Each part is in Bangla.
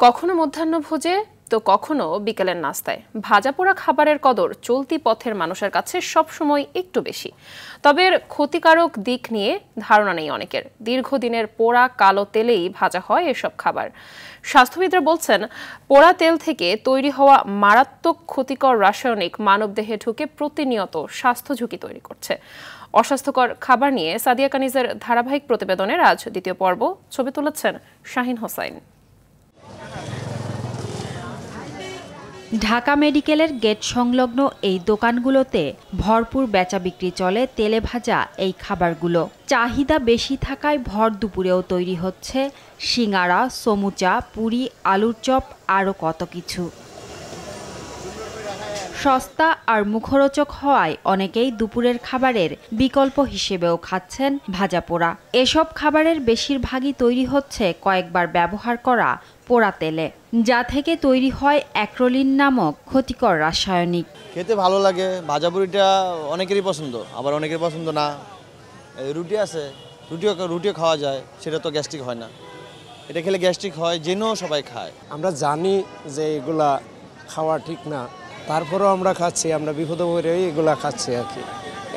কখনো মধ্যাহ্নভোজে তো কখনো বিকেলের নাস্তায় ভাজা পোড়া খাবারের কদর চলতি পথের মানুষের কাছে সবসময় একটু বেশি। তবে এর ক্ষতিকারক দিক নিয়ে ধারণা নেই অনেকের। দীর্ঘদিনের পোড়া কালো তেলেই ভাজা হয় এসব খাবার। স্বাস্থ্যবিদরা বলছেন, পোড়া তেল থেকে তৈরি হওয়া মারাত্মক ক্ষতিকর রাসায়নিক মানবদেহে ঢুকে প্রতিনিয়ত স্বাস্থ্য ঝুঁকি তৈরি করছে। অস্বাস্থ্যকর খাবার নিয়ে সাদিয়া কানিজের ধারাবাহিক প্রতিবেদনের আজ দ্বিতীয় পর্ব। ছবি তুলেছেন শাহিন হোসাইন। ঢাকা মেডিকেলের গেট সংলগ্ন এই দোকানগুলোতে ভরপুর বেচা বিক্রি চলে তেলে ভাজা এই খাবারগুলো। চাহিদা বেশি থাকায় ভর দুপুরেও তৈরি হচ্ছে সিঙ্গারা, সমুচা, পুরি, আলুর চপ আরও কত কিছু। সস্তা আর মুখরোচক হওয়ায় অনেকেই দুপুরের খাবারের বিকল্প হিসেবেও খাচ্ছেন ভাজা পোড়া। এসব খাবারের বেশিরভাগই তৈরি হচ্ছে কয়েকবার ব্যবহার করা পোড়া তেলে, যা থেকে তৈরি হয় অ্যাক্রোলিন নামক ক্ষতিকর রাসায়নিক। খেতে ভালো লাগে, ভাজা পুরিটা অনেকেরই পছন্দ, আবার অনেকের পছন্দ না। রুটি আছে, রুটিও খাওয়া যায়, সেটা তো গ্যাস্ট্রিক হয় না। এটা খেলে গ্যাস্ট্রিক হয়, জেনেও সবাই খায়। আমরা জানি যে এগুলা খাওয়া ঠিক না, তারপরেও আমরা খাচ্ছি, আমরা বিপদে পড়ে এগুলা খাচ্ছি আর কি।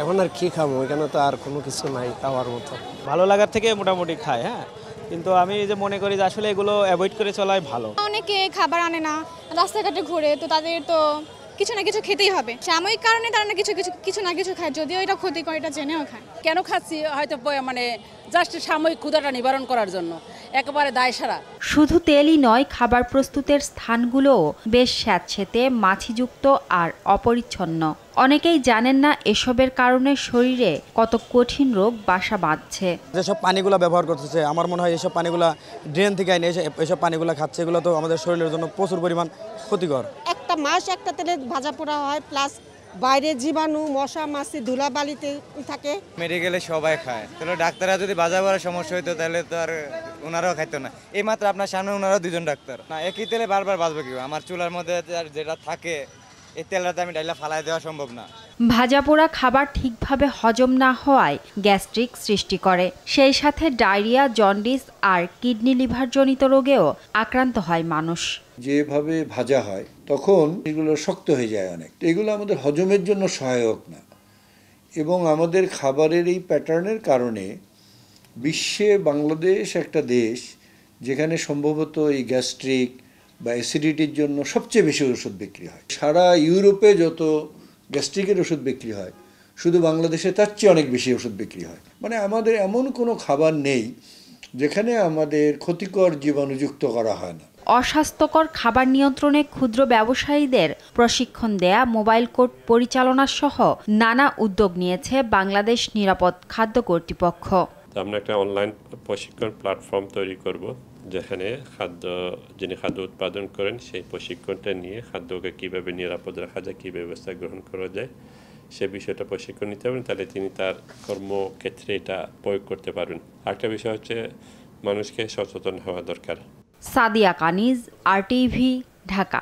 এখন আর কি খাবো, এখানে তো আর কোনো কিছু নাই খাওয়ার মতো। ভালো লাগার থেকে মোটামুটি খায়, হ্যাঁ, কিন্তু আমি যে মনে করি যে আসলে এগুলো অ্যাভয়েড করে চলাই ভালো। অনেকে খাবার আনে না, রাস্তাঘাটে ঘুরে, তো তাদের তো কিছু না কিছু খেতেই হবে। সাময়িক কারণে তারা না কিছু না কিছু খায়, যদিও এটা ক্ষতিকর, এটা জেনেও খায়। কেন খাচ্ছি? হয়তো মানে জাস্ট সাময়িক ক্ষুধাটা নিবারণ করার জন্য, একেবারে দায় সারা। শুধু তেলই নয়, খাবার প্রস্তুতের স্থানগুলোও বেশ স্যাঁতসেঁতে, মাছিযুক্ত আর অপরিচ্ছন্ন। অনেকেই জানেন না এসবের কারণে শরীরে কত কঠিন রোগ বাসা বাঁধছে। যেসব পানিগুলো ব্যবহার করতেছে, আমার মনে হয় এসব পানিগুলো ড্রেন থেকে আইনে এসব পানিগুলো খাচ্ছে, এগুলো তো আমাদের শরীরের জন্য প্রচুর পরিমাণ ক্ষতিকর। একটা মাস একটা তেলে ভাজা পোড়া হয়, প্লাস বাইরে জীবাণু, মশা মাছি, ধুলাবালিতে থাকে। মেডিকেলে সবাই খায়, তাহলে ডাক্তাররা যদি ভাজা পোড়ার সমস্যা হইতো তাহলে তো আর ওনারাও খাইতো না। এই মাত্র আপনার সামনে ওনারাও দুজন ডাক্তার না, একই তেলে বারবার ভাজবে কি? আমার চুলার মধ্যে যেটা থাকে এই তেলটাতে আমি ডাইলা ফালাই দেওয়া সম্ভব না। ভাজা পোড়া খাবার ঠিকভাবে হজম না হওয়ায় গ্যাস্ট্রিক সৃষ্টি করে, সেই সাথে ডায়রিয়া, জন্ডিস আর কিডনি লিভার জনিত রোগেও আক্রান্ত হয় মানুষ। যেভাবে ভাজা হয় তখন এগুলো শক্ত হয়ে যায় অনেক, এগুলো আমাদের হজমের জন্য সহায়ক না, এবং আমাদের খাবারের এই প্যাটার্নের কারণে বিশ্বে বাংলাদেশ একটা দেশ যেখানে সম্ভবত এই গ্যাস্ট্রিক বা অ্যাসিডিটির জন্য সবচেয়ে বেশি ওষুধ বিক্রি হয়। সারা ইউরোপে যত গ্যাস্ট্রিকের ওষুধ বিক্রি হয়, শুধু বাংলাদেশে তার চেয়ে অনেক বেশি ওষুধ বিক্রি হয়। মানে আমাদের এমন কোনো খাবার নেই যেখানে আমাদের ক্ষতিকর জীবাণুযুক্ত করা হয় না। অস্বাস্থ্যকর খাবার নিয়ন্ত্রণে ক্ষুদ্র ব্যবসায়ীদের প্রশিক্ষণ দেয়া, মোবাইল কোর্ট পরিচালনা সহ নানা উদ্যোগ নিয়েছে বাংলাদেশ নিরাপদ খাদ্য কর্তৃপক্ষ। আমরা একটা অনলাইন প্রশিক্ষণ প্ল্যাটফর্ম তৈরি করব, যেখানে যিনি খাদ্য উৎপাদন করেন সেই প্রশিক্ষণটা নিয়ে খাদ্যকে কীভাবে নিরাপদ রাখা যায়, কী ব্যবস্থা গ্রহণ করা যায় সে বিষয়টা প্রশিক্ষণ নিতে পারেন, তাহলে তিনি তার কর্মক্ষেত্রে এটা প্রয়োগ করতে পারবেন। আরেকটা বিষয় হচ্ছে মানুষকে সচেতন হওয়া দরকার। সাদিয়া কানিজ, RTV, ঢাকা।